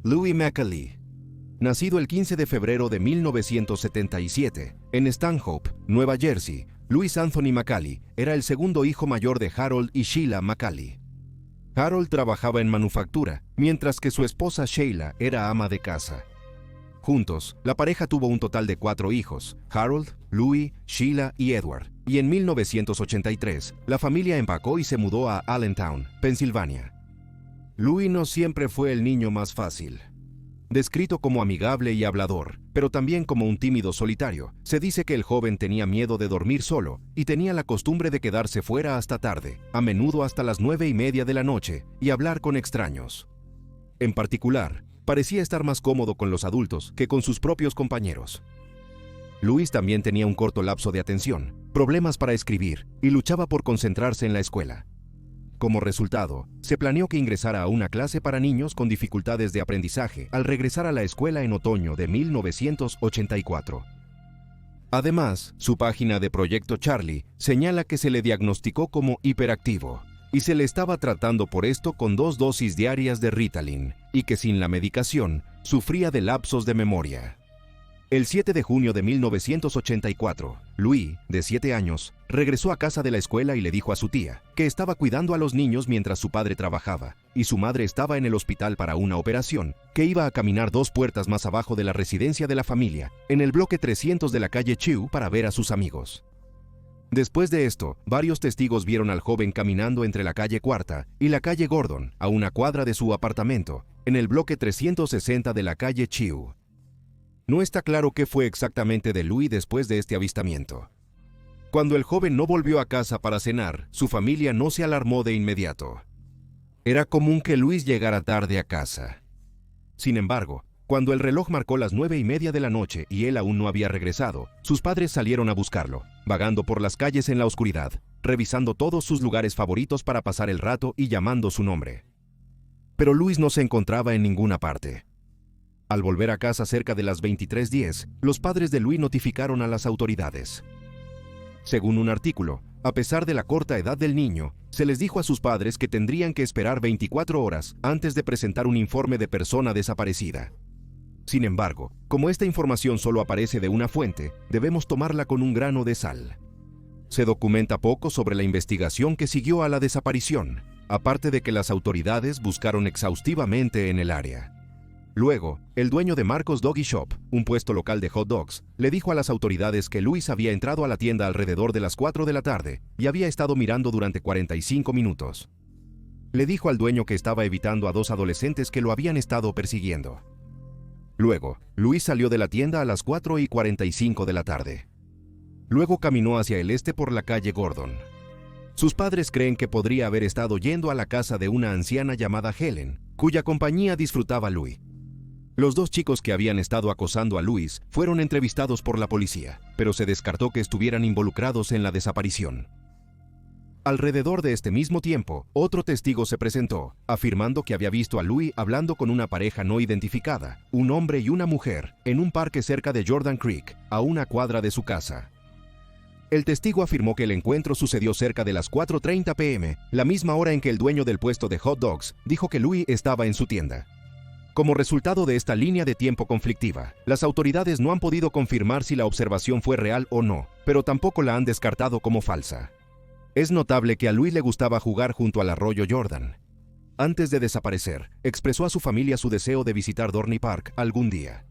Louis Macaulay. Nacido el 15 de febrero de 1977 en Stanhope, Nueva Jersey, Louis Anthony Macaulay era el segundo hijo mayor de Harold y Sheila Macaulay. Harold trabajaba en manufactura, mientras que su esposa Sheila era ama de casa. Juntos, la pareja tuvo un total de 4 hijos: Harold, Louis, Sheila y Edward, y en 1983, la familia empacó y se mudó a Allentown, Pensilvania. Louis no siempre fue el niño más fácil. Descrito como amigable y hablador, pero también como un tímido solitario, se dice que el joven tenía miedo de dormir solo y tenía la costumbre de quedarse fuera hasta tarde, a menudo hasta las 9:30 de la noche, y hablar con extraños. En particular, parecía estar más cómodo con los adultos que con sus propios compañeros. Louis también tenía un corto lapso de atención, problemas para escribir y luchaba por concentrarse en la escuela. Como resultado, se planeó que ingresara a una clase para niños con dificultades de aprendizaje al regresar a la escuela en otoño de 1984. Además, su página de Proyecto Charlie señala que se le diagnosticó como hiperactivo y se le estaba tratando por esto con 2 dosis diarias de Ritalin, y que sin la medicación sufría de lapsos de memoria. El 7 de junio de 1984, Louis, de 7 años, regresó a casa de la escuela y le dijo a su tía que estaba cuidando a los niños mientras su padre trabajaba, y su madre estaba en el hospital para una operación, que iba a caminar 2 puertas más abajo de la residencia de la familia, en el bloque 300 de la calle Chew, para ver a sus amigos. Después de esto, varios testigos vieron al joven caminando entre la calle Cuarta y la calle Gordon, a una cuadra de su apartamento, en el bloque 360 de la calle Chew. No está claro qué fue exactamente de Louis después de este avistamiento. Cuando el joven no volvió a casa para cenar, su familia no se alarmó de inmediato. Era común que Louis llegara tarde a casa. Sin embargo, cuando el reloj marcó las 9:30 de la noche y él aún no había regresado, sus padres salieron a buscarlo, vagando por las calles en la oscuridad, revisando todos sus lugares favoritos para pasar el rato y llamando su nombre. Pero Louis no se encontraba en ninguna parte. Al volver a casa cerca de las 23:10, los padres de Louis notificaron a las autoridades. Según un artículo, a pesar de la corta edad del niño, se les dijo a sus padres que tendrían que esperar 24 horas antes de presentar un informe de persona desaparecida. Sin embargo, como esta información solo aparece de una fuente, debemos tomarla con un grano de sal. Se documenta poco sobre la investigación que siguió a la desaparición, aparte de que las autoridades buscaron exhaustivamente en el área. Luego, el dueño de Marcos Doggy Shop, un puesto local de hot dogs, le dijo a las autoridades que Louis había entrado a la tienda alrededor de las 4 de la tarde y había estado mirando durante 45 minutos. Le dijo al dueño que estaba evitando a 2 adolescentes que lo habían estado persiguiendo. Luego, Louis salió de la tienda a las 4:45 de la tarde. Luego caminó hacia el este por la calle Gordon. Sus padres creen que podría haber estado yendo a la casa de una anciana llamada Helen, cuya compañía disfrutaba Louis. Los 2 chicos que habían estado acosando a Louis fueron entrevistados por la policía, pero se descartó que estuvieran involucrados en la desaparición. Alrededor de este mismo tiempo, otro testigo se presentó, afirmando que había visto a Louis hablando con una pareja no identificada, un hombre y una mujer, en un parque cerca de Jordan Creek, a una cuadra de su casa. El testigo afirmó que el encuentro sucedió cerca de las 4:30 p.m., la misma hora en que el dueño del puesto de hot dogs dijo que Louis estaba en su tienda. Como resultado de esta línea de tiempo conflictiva, las autoridades no han podido confirmar si la observación fue real o no, pero tampoco la han descartado como falsa. Es notable que a Louis le gustaba jugar junto al arroyo Jordan. Antes de desaparecer, expresó a su familia su deseo de visitar Dorney Park algún día.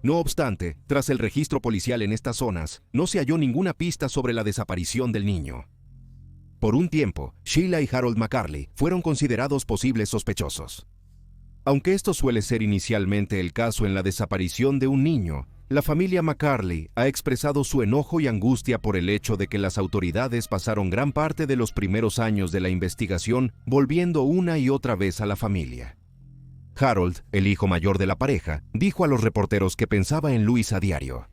No obstante, tras el registro policial en estas zonas, no se halló ninguna pista sobre la desaparición del niño. Por un tiempo, Sheila y Harold Macaulay fueron considerados posibles sospechosos. Aunque esto suele ser inicialmente el caso en la desaparición de un niño, la familia Macaulay ha expresado su enojo y angustia por el hecho de que las autoridades pasaron gran parte de los primeros años de la investigación volviendo una y otra vez a la familia. Harold, el hijo mayor de la pareja, dijo a los reporteros que pensaba en Louis a diario.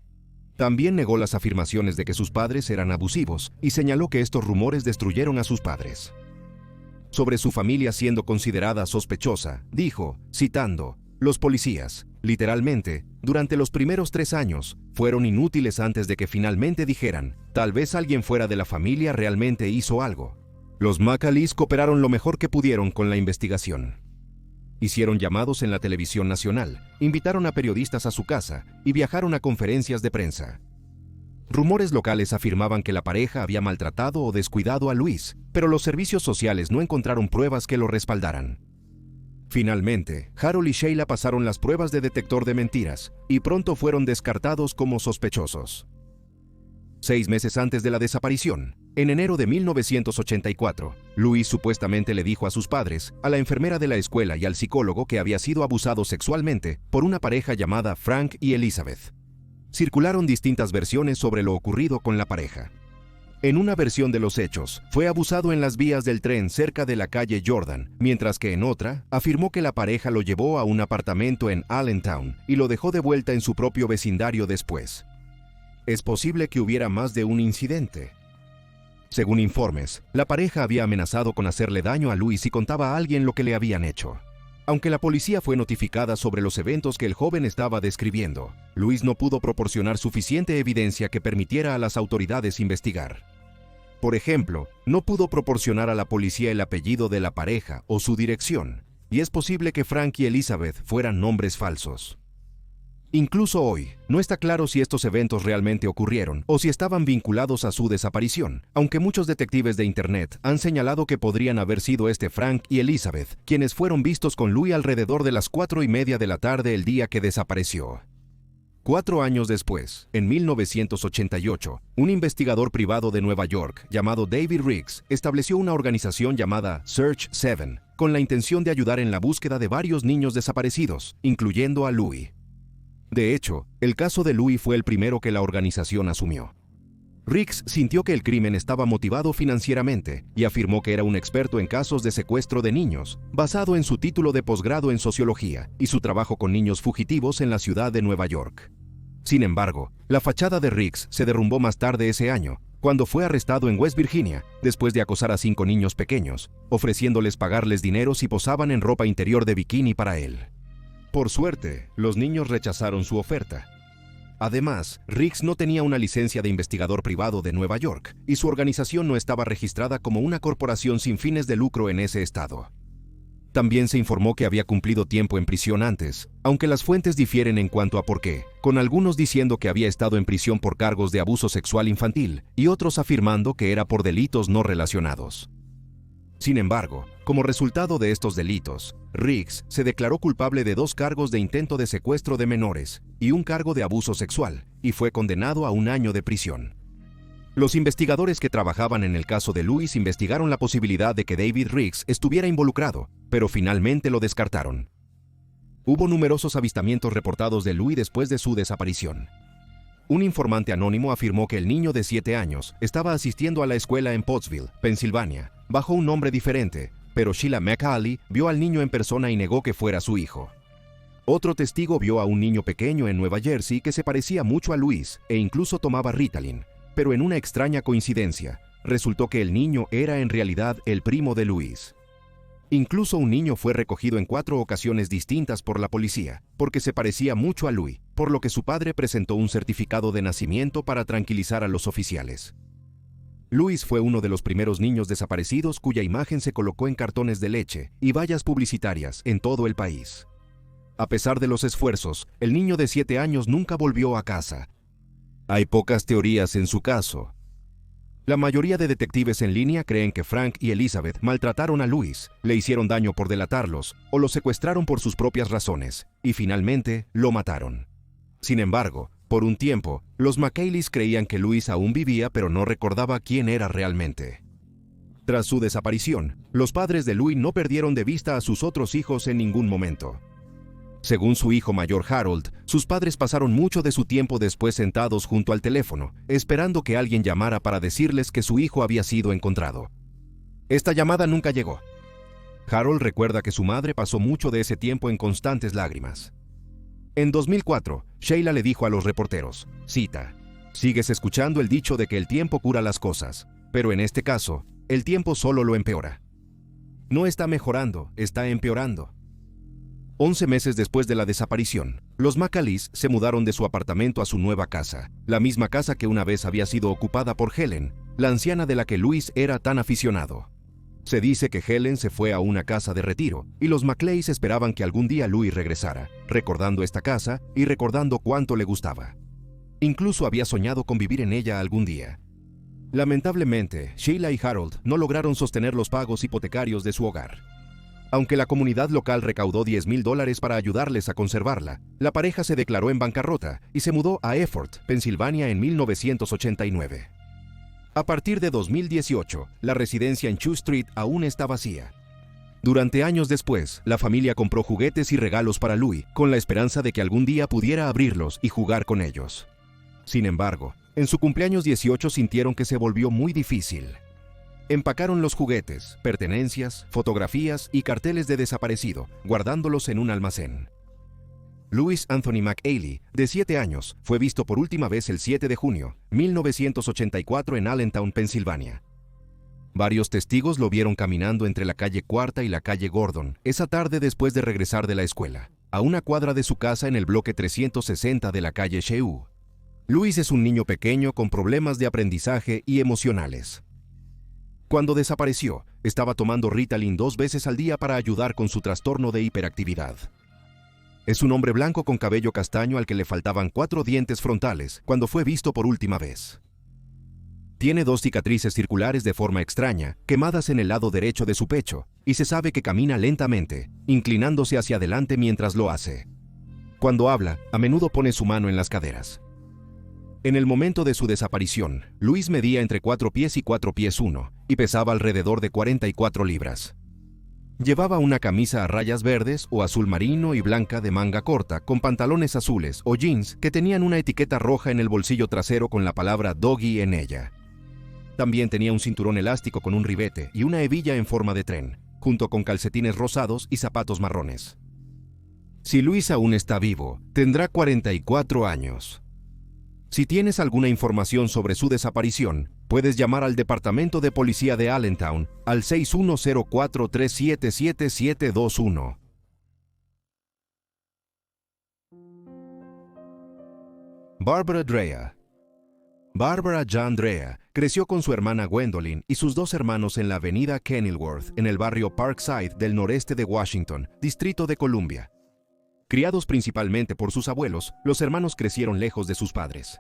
También negó las afirmaciones de que sus padres eran abusivos y señaló que estos rumores destruyeron a sus padres. Sobre su familia siendo considerada sospechosa, dijo, citando, «Los policías, literalmente, durante los primeros 3 años, fueron inútiles antes de que finalmente dijeran, tal vez alguien fuera de la familia realmente hizo algo. Los Macaulays cooperaron lo mejor que pudieron con la investigación». Hicieron llamados en la televisión nacional, invitaron a periodistas a su casa y viajaron a conferencias de prensa. Rumores locales afirmaban que la pareja había maltratado o descuidado a Louis, pero los servicios sociales no encontraron pruebas que lo respaldaran. Finalmente, Harold y Sheila pasaron las pruebas de detector de mentiras y pronto fueron descartados como sospechosos. 6 meses antes de la desaparición, en enero de 1984, Louis supuestamente le dijo a sus padres, a la enfermera de la escuela y al psicólogo que había sido abusado sexualmente por una pareja llamada Frank y Elizabeth. Circularon distintas versiones sobre lo ocurrido con la pareja. En una versión de los hechos, fue abusado en las vías del tren cerca de la calle Jordan, mientras que en otra, afirmó que la pareja lo llevó a un apartamento en Allentown y lo dejó de vuelta en su propio vecindario después. Es posible que hubiera más de un incidente. Según informes, la pareja había amenazado con hacerle daño a Louis si contaba a alguien lo que le habían hecho. Aunque la policía fue notificada sobre los eventos que el joven estaba describiendo, Louis no pudo proporcionar suficiente evidencia que permitiera a las autoridades investigar. Por ejemplo, no pudo proporcionar a la policía el apellido de la pareja o su dirección, y es posible que Frank y Elizabeth fueran nombres falsos. Incluso hoy, no está claro si estos eventos realmente ocurrieron o si estaban vinculados a su desaparición, aunque muchos detectives de Internet han señalado que podrían haber sido Frank y Elizabeth, quienes fueron vistos con Louis alrededor de las 4:30 de la tarde el día que desapareció. 4 años después, en 1988, un investigador privado de Nueva York llamado David Riggs estableció una organización llamada Search 7, con la intención de ayudar en la búsqueda de varios niños desaparecidos, incluyendo a Louis. De hecho, el caso de Louis fue el primero que la organización asumió. Riggs sintió que el crimen estaba motivado financieramente y afirmó que era un experto en casos de secuestro de niños, basado en su título de posgrado en sociología y su trabajo con niños fugitivos en la ciudad de Nueva York. Sin embargo, la fachada de Riggs se derrumbó más tarde ese año, cuando fue arrestado en West Virginia después de acosar a 5 niños pequeños, ofreciéndoles pagarles dinero si posaban en ropa interior de bikini para él. Por suerte, los niños rechazaron su oferta. Además, Riggs no tenía una licencia de investigador privado de Nueva York y su organización no estaba registrada como una corporación sin fines de lucro en ese estado. También se informó que había cumplido tiempo en prisión antes, aunque las fuentes difieren en cuanto a por qué, con algunos diciendo que había estado en prisión por cargos de abuso sexual infantil y otros afirmando que era por delitos no relacionados. Sin embargo, como resultado de estos delitos, Riggs se declaró culpable de 2 cargos de intento de secuestro de menores y un cargo de abuso sexual, y fue condenado a 1 año de prisión. Los investigadores que trabajaban en el caso de Louis investigaron la posibilidad de que David Riggs estuviera involucrado, pero finalmente lo descartaron. Hubo numerosos avistamientos reportados de Louis después de su desaparición. Un informante anónimo afirmó que el niño de 7 años estaba asistiendo a la escuela en Pottsville, Pensilvania, bajo un nombre diferente, pero Sheila McCauley vio al niño en persona y negó que fuera su hijo. Otro testigo vio a un niño pequeño en Nueva Jersey que se parecía mucho a Louis e incluso tomaba Ritalin, pero en una extraña coincidencia, resultó que el niño era en realidad el primo de Louis. Incluso un niño fue recogido en 4 ocasiones distintas por la policía, porque se parecía mucho a Louis, por lo que su padre presentó un certificado de nacimiento para tranquilizar a los oficiales. Louis fue uno de los primeros niños desaparecidos cuya imagen se colocó en cartones de leche y vallas publicitarias en todo el país. A pesar de los esfuerzos, el niño de 7 años nunca volvió a casa. Hay pocas teorías en su caso. La mayoría de detectives en línea creen que Frank y Elizabeth maltrataron a Louis, le hicieron daño por delatarlos o lo secuestraron por sus propias razones, y finalmente lo mataron. Sin embargo, por un tiempo, los McCauleys creían que Louis aún vivía pero no recordaba quién era realmente. Tras su desaparición, los padres de Louis no perdieron de vista a sus otros hijos en ningún momento. Según su hijo mayor Harold, sus padres pasaron mucho de su tiempo después sentados junto al teléfono, esperando que alguien llamara para decirles que su hijo había sido encontrado. Esta llamada nunca llegó. Harold recuerda que su madre pasó mucho de ese tiempo en constantes lágrimas. En 2004, Sheila le dijo a los reporteros, cita, «Sigues escuchando el dicho de que el tiempo cura las cosas, pero en este caso, el tiempo solo lo empeora. No está mejorando, está empeorando». 11 meses después de la desaparición, los McCauleys se mudaron de su apartamento a su nueva casa, la misma casa que una vez había sido ocupada por Helen, la anciana de la que Louis era tan aficionado. Se dice que Helen se fue a una casa de retiro y los McClays esperaban que algún día Louis regresara, recordando esta casa y recordando cuánto le gustaba. Incluso había soñado con vivir en ella algún día. Lamentablemente, Sheila y Harold no lograron sostener los pagos hipotecarios de su hogar. Aunque la comunidad local recaudó $10,000 para ayudarles a conservarla, la pareja se declaró en bancarrota y se mudó a Effort, Pensilvania en 1989. A partir de 2018, la residencia en Chew Street aún está vacía. Durante años después, la familia compró juguetes y regalos para Louis, con la esperanza de que algún día pudiera abrirlos y jugar con ellos. Sin embargo, en su cumpleaños 18 sintieron que se volvió muy difícil. Empacaron los juguetes, pertenencias, fotografías y carteles de desaparecido, guardándolos en un almacén. Louis Anthony McAley, de 7 años, fue visto por última vez el 7 de junio, 1984 en Allentown, Pensilvania. Varios testigos lo vieron caminando entre la calle Cuarta y la calle Gordon, esa tarde después de regresar de la escuela, a una cuadra de su casa en el bloque 360 de la calle Chew. Louis es un niño pequeño con problemas de aprendizaje y emocionales. Cuando desapareció, estaba tomando Ritalin 2 veces al día para ayudar con su trastorno de hiperactividad. Es un hombre blanco con cabello castaño al que le faltaban 4 dientes frontales cuando fue visto por última vez. Tiene 2 cicatrices circulares de forma extraña, quemadas en el lado derecho de su pecho, y se sabe que camina lentamente, inclinándose hacia adelante mientras lo hace. Cuando habla, a menudo pone su mano en las caderas. En el momento de su desaparición, Louis medía entre 4 pies y 4 pies 1, y pesaba alrededor de 44 libras. Llevaba una camisa a rayas verdes o azul marino y blanca de manga corta, con pantalones azules o jeans que tenían una etiqueta roja en el bolsillo trasero con la palabra Doggy en ella. También tenía un cinturón elástico con un ribete y una hebilla en forma de tren, junto con calcetines rosados y zapatos marrones. Si Louis aún está vivo, tendrá 44 años. Si tienes alguna información sobre su desaparición, puedes llamar al Departamento de Policía de Allentown al 6104-377-7721. Barbara Drea. Barbara Jean Drea creció con su hermana Gwendolyn y sus 2 hermanos en la avenida Kenilworth, en el barrio Parkside del noreste de Washington, Distrito de Columbia. Criados principalmente por sus abuelos, los hermanos crecieron lejos de sus padres.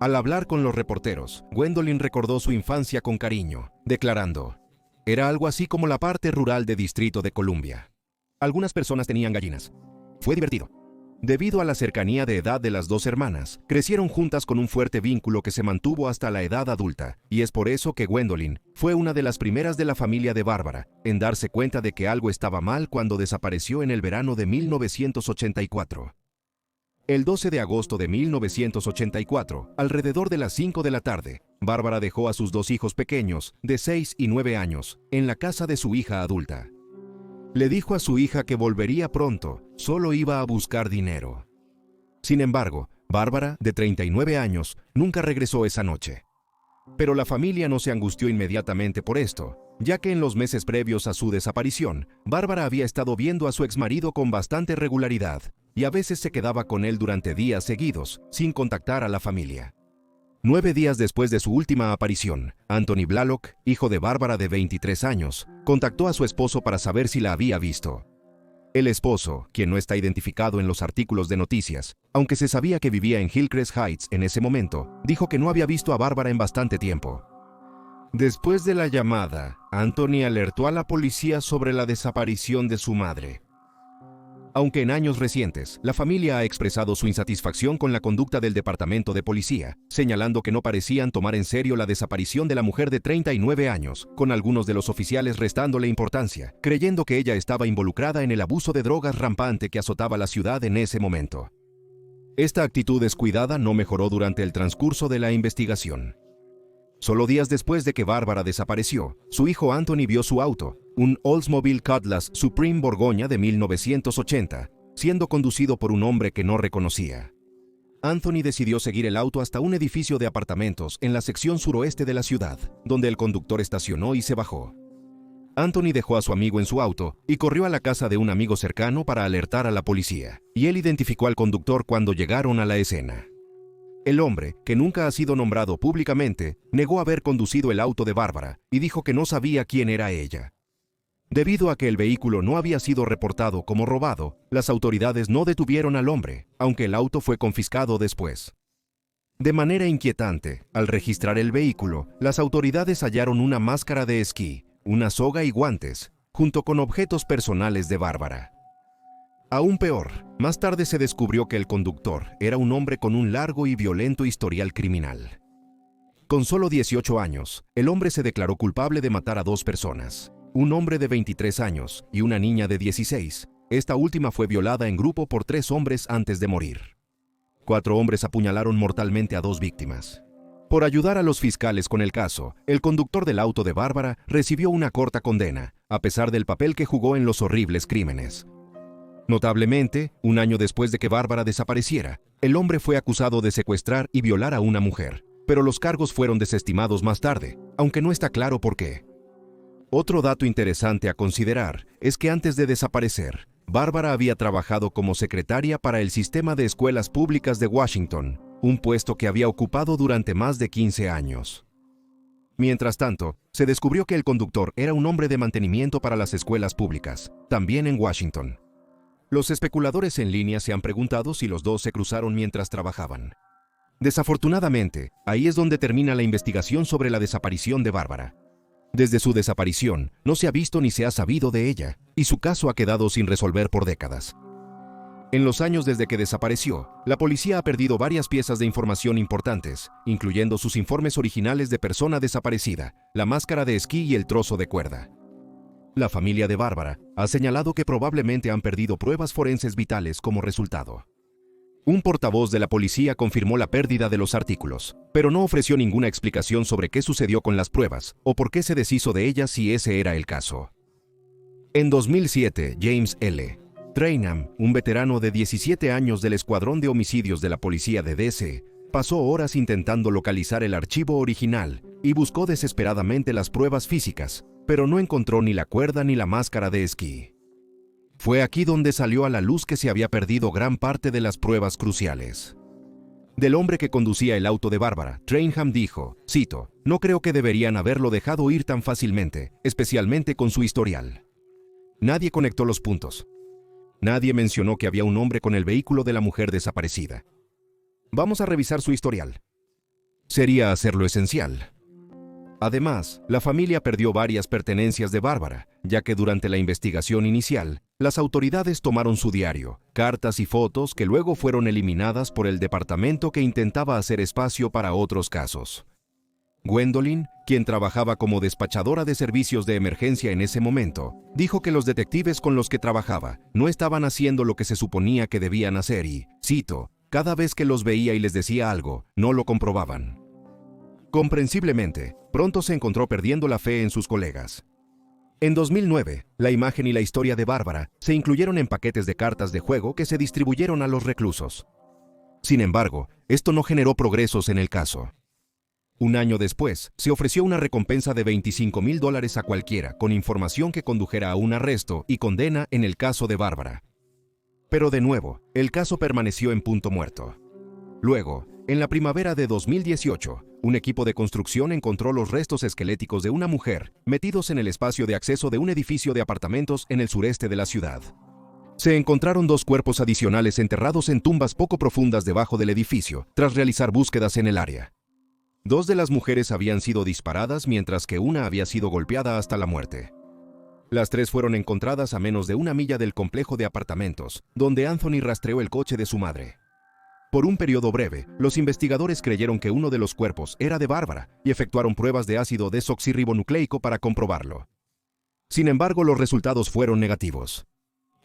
Al hablar con los reporteros, Gwendolyn recordó su infancia con cariño, declarando: "Era algo así como la parte rural de Distrito de Columbia. Algunas personas tenían gallinas. Fue divertido". Debido a la cercanía de edad de las 2 hermanas, crecieron juntas con un fuerte vínculo que se mantuvo hasta la edad adulta, y es por eso que Gwendolyn fue una de las primeras de la familia de Bárbara en darse cuenta de que algo estaba mal cuando desapareció en el verano de 1984. El 12 de agosto de 1984, alrededor de las 5 de la tarde, Bárbara dejó a sus 2 hijos pequeños, de 6 y 9 años, en la casa de su hija adulta. Le dijo a su hija que volvería pronto, solo iba a buscar dinero. Sin embargo, Bárbara, de 39 años, nunca regresó esa noche. Pero la familia no se angustió inmediatamente por esto, ya que en los meses previos a su desaparición, Bárbara había estado viendo a su exmarido con bastante regularidad, y a veces se quedaba con él durante días seguidos, sin contactar a la familia. 9 días después de su última aparición, Anthony Blalock, hijo de Bárbara de 23 años, contactó a su esposo para saber si la había visto. El esposo, quien no está identificado en los artículos de noticias, aunque se sabía que vivía en Hillcrest Heights en ese momento, dijo que no había visto a Bárbara en bastante tiempo. Después de la llamada, Anthony alertó a la policía sobre la desaparición de su madre. Aunque en años recientes, la familia ha expresado su insatisfacción con la conducta del Departamento de Policía, señalando que no parecían tomar en serio la desaparición de la mujer de 39 años, con algunos de los oficiales restándole importancia, creyendo que ella estaba involucrada en el abuso de drogas rampante que azotaba la ciudad en ese momento. Esta actitud descuidada no mejoró durante el transcurso de la investigación. Solo días después de que Bárbara desapareció, su hijo Anthony vio su auto, un Oldsmobile Cutlass Supreme Borgoña de 1980, siendo conducido por un hombre que no reconocía. Anthony decidió seguir el auto hasta un edificio de apartamentos en la sección suroeste de la ciudad, donde el conductor estacionó y se bajó. Anthony dejó a su amigo en su auto y corrió a la casa de un amigo cercano para alertar a la policía, y él identificó al conductor cuando llegaron a la escena. El hombre, que nunca ha sido nombrado públicamente, negó haber conducido el auto de Bárbara y dijo que no sabía quién era ella. Debido a que el vehículo no había sido reportado como robado, las autoridades no detuvieron al hombre, aunque el auto fue confiscado después. De manera inquietante, al registrar el vehículo, las autoridades hallaron una máscara de esquí, una soga y guantes, junto con objetos personales de Bárbara. Aún peor, más tarde se descubrió que el conductor era un hombre con un largo y violento historial criminal. Con solo 18 años, el hombre se declaró culpable de matar a 2 personas, un hombre de 23 años y una niña de 16. Esta última fue violada en grupo por 3 hombres antes de morir. 4 hombres apuñalaron mortalmente a 2 víctimas. Por ayudar a los fiscales con el caso, el conductor del auto de Bárbara recibió una corta condena, a pesar del papel que jugó en los horribles crímenes. Notablemente, un año después de que Bárbara desapareciera, el hombre fue acusado de secuestrar y violar a una mujer, pero los cargos fueron desestimados más tarde, aunque no está claro por qué. Otro dato interesante a considerar es que antes de desaparecer, Bárbara había trabajado como secretaria para el Sistema de Escuelas Públicas de Washington, un puesto que había ocupado durante más de 15 años. Mientras tanto, se descubrió que el conductor era un hombre de mantenimiento para las escuelas públicas, también en Washington. Los especuladores en línea se han preguntado si los dos se cruzaron mientras trabajaban. Desafortunadamente, ahí es donde termina la investigación sobre la desaparición de Bárbara. Desde su desaparición, no se ha visto ni se ha sabido de ella, y su caso ha quedado sin resolver por décadas. En los años desde que desapareció, la policía ha perdido varias piezas de información importantes, incluyendo sus informes originales de persona desaparecida, la máscara de esquí y el trozo de cuerda. La familia de Bárbara ha señalado que probablemente han perdido pruebas forenses vitales como resultado. Un portavoz de la policía confirmó la pérdida de los artículos, pero no ofreció ninguna explicación sobre qué sucedió con las pruebas o por qué se deshizo de ellas si ese era el caso. En 2007, James L. Trainham, un veterano de 17 años del Escuadrón de Homicidios de la Policía de D.C., pasó horas intentando localizar el archivo original y buscó desesperadamente las pruebas físicas, pero no encontró ni la cuerda ni la máscara de esquí. Fue aquí donde salió a la luz que se había perdido gran parte de las pruebas cruciales. Del hombre que conducía el auto de Bárbara, Trainham dijo, cito, «No creo que deberían haberlo dejado ir tan fácilmente, especialmente con su historial». Nadie conectó los puntos. Nadie mencionó que había un hombre con el vehículo de la mujer desaparecida. Vamos a revisar su historial. Sería hacerlo esencial. Además, la familia perdió varias pertenencias de Bárbara, ya que durante la investigación inicial, las autoridades tomaron su diario, cartas y fotos que luego fueron eliminadas por el departamento que intentaba hacer espacio para otros casos. Gwendolyn, quien trabajaba como despachadora de servicios de emergencia en ese momento, dijo que los detectives con los que trabajaba no estaban haciendo lo que se suponía que debían hacer y, cito, «cada vez que los veía y les decía algo, no lo comprobaban». Comprensiblemente, pronto se encontró perdiendo la fe en sus colegas. En 2009, la imagen y la historia de Bárbara se incluyeron en paquetes de cartas de juego que se distribuyeron a los reclusos. Sin embargo, esto no generó progresos en el caso. Un año después, se ofreció una recompensa de $25,000 a cualquiera con información que condujera a un arresto y condena en el caso de Bárbara. Pero de nuevo, el caso permaneció en punto muerto. Luego, en la primavera de 2018, un equipo de construcción encontró los restos esqueléticos de una mujer metidos en el espacio de acceso de un edificio de apartamentos en el sureste de la ciudad. Se encontraron 2 cuerpos adicionales enterrados en tumbas poco profundas debajo del edificio, tras realizar búsquedas en el área. 2 de las mujeres habían sido disparadas mientras que una había sido golpeada hasta la muerte. Las 3 fueron encontradas a menos de 1 milla del complejo de apartamentos, donde Anthony rastreó el coche de su madre. Por un periodo breve, los investigadores creyeron que uno de los cuerpos era de Bárbara y efectuaron pruebas de ácido desoxirribonucleico para comprobarlo. Sin embargo, los resultados fueron negativos.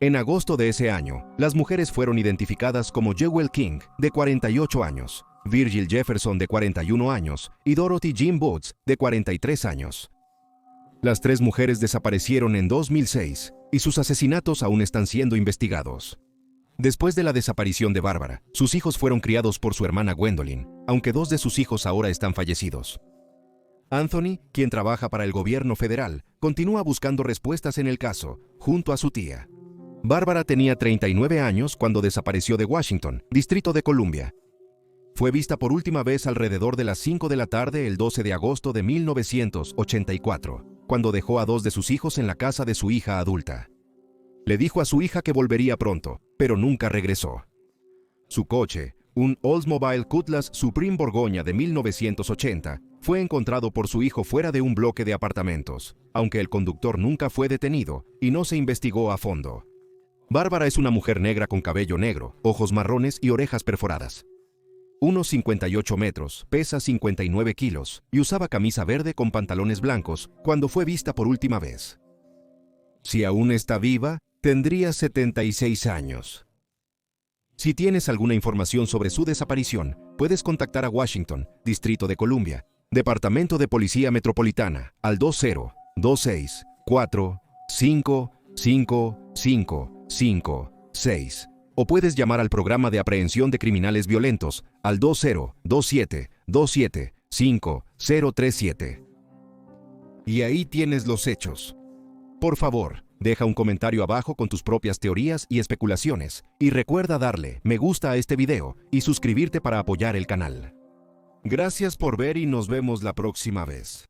En agosto de ese año, las mujeres fueron identificadas como Jewel King, de 48 años, Virgil Jefferson, de 41 años, y Dorothy Jean Boots, de 43 años. Las 3 mujeres desaparecieron en 2006 y sus asesinatos aún están siendo investigados. Después de la desaparición de Bárbara, sus hijos fueron criados por su hermana Gwendolyn, aunque 2 de sus hijos ahora están fallecidos. Anthony, quien trabaja para el gobierno federal, continúa buscando respuestas en el caso, junto a su tía. Bárbara tenía 39 años cuando desapareció de Washington, Distrito de Columbia. Fue vista por última vez alrededor de las 5 de la tarde el 12 de agosto de 1984, cuando dejó a 2 de sus hijos en la casa de su hija adulta. Le dijo a su hija que volvería pronto, pero nunca regresó. Su coche, un Oldsmobile Cutlass Supreme Borgoña de 1980, fue encontrado por su hijo fuera de un bloque de apartamentos, aunque el conductor nunca fue detenido y no se investigó a fondo. Bárbara es una mujer negra con cabello negro, ojos marrones y orejas perforadas. Unos 58 metros, pesa 59 kilos y usaba camisa verde con pantalones blancos cuando fue vista por última vez. Si aún está viva, tendría 76 años. Si tienes alguna información sobre su desaparición, puedes contactar a Washington, Distrito de Columbia, Departamento de Policía Metropolitana, al 20-204-555556. O puedes llamar al Programa de Aprehensión de Criminales Violentos al 20-27-27-5037. Y ahí tienes los hechos. Por favor, deja un comentario abajo con tus propias teorías y especulaciones y recuerda darle me gusta a este video y suscribirte para apoyar el canal. Gracias por ver y nos vemos la próxima vez.